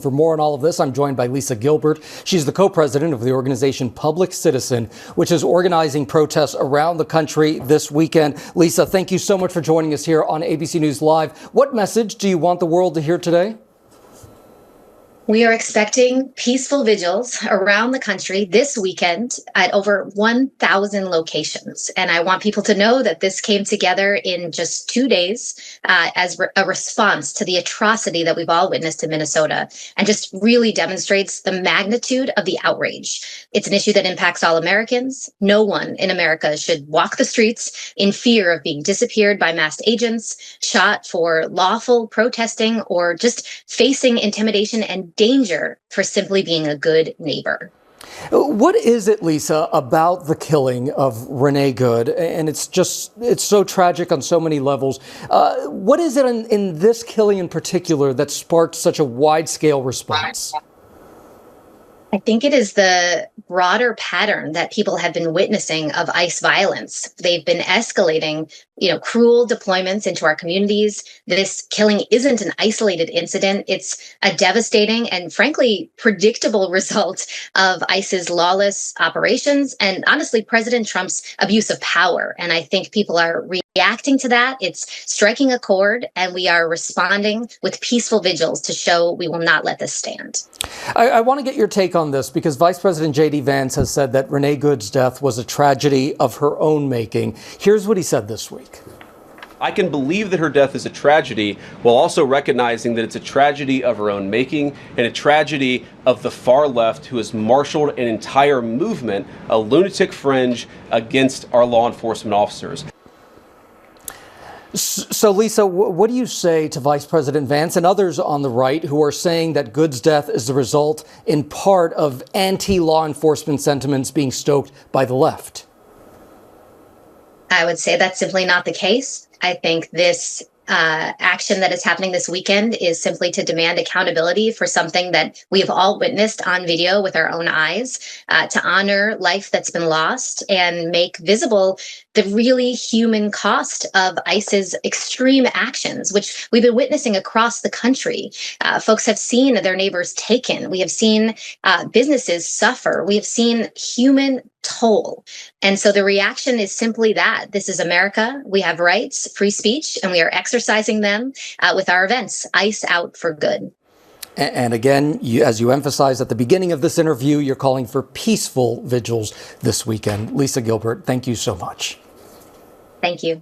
For more on all of this, I'm joined by Lisa Gilbert. She's the co-president of the organization Public Citizen, which is organizing protests around the country this weekend. Lisa, thank you so much for joining us here on ABC News Live. What message do you want the world to hear today? We are expecting peaceful vigils around the country this weekend at over 1,000 locations. And I want people to know that this came together in just 2 days as a response to the atrocity that we've all witnessed in Minnesota, and just really demonstrates the magnitude of the outrage. It's an issue that impacts all Americans. No one in America should walk the streets in fear of being disappeared by masked agents, shot for lawful protesting, or just facing intimidation and danger for simply being a good neighbor. What is it, Lisa, about the killing of Renee Good? And it's so tragic on so many levels. What is it in this killing in particular that sparked such a wide-scale response? I think it is the broader pattern that people have been witnessing of ICE violence. They've been escalating, cruel deployments into our communities. This killing isn't an isolated incident. It's a devastating and frankly predictable result of ICE's lawless operations and honestly President Trump's abuse of power. And I think people are reacting to that. It's striking a chord, and we are responding with peaceful vigils to show we will not let this stand. I want to get your take on this because Vice President Vance has said that Renee Good's death was a tragedy of her own making. Here's what he said this week. I can believe that her death is a tragedy while also recognizing that it's a tragedy of her own making and a tragedy of the far left who has marshaled an entire movement, a lunatic fringe against our law enforcement officers. So, Lisa, what do you say to Vice President Vance and others on the right who are saying that Good's death is the result in part of anti-law enforcement sentiments being stoked by the left? I would say that's simply not the case. I think this action that is happening this weekend is simply to demand accountability for something that we have all witnessed on video with our own eyes, to honor life that's been lost and make visible the really human cost of ICE's extreme actions, which we've been witnessing across the country. Folks have seen their neighbors taken. We have seen businesses suffer. We have seen human toll. And so the reaction is simply that. This is America. We have rights, free speech, and we are exercising them with our events, ICE Out for Good. And again, as you emphasized at the beginning of this interview, you're calling for peaceful vigils this weekend. Lisa Gilbert, thank you so much. Thank you.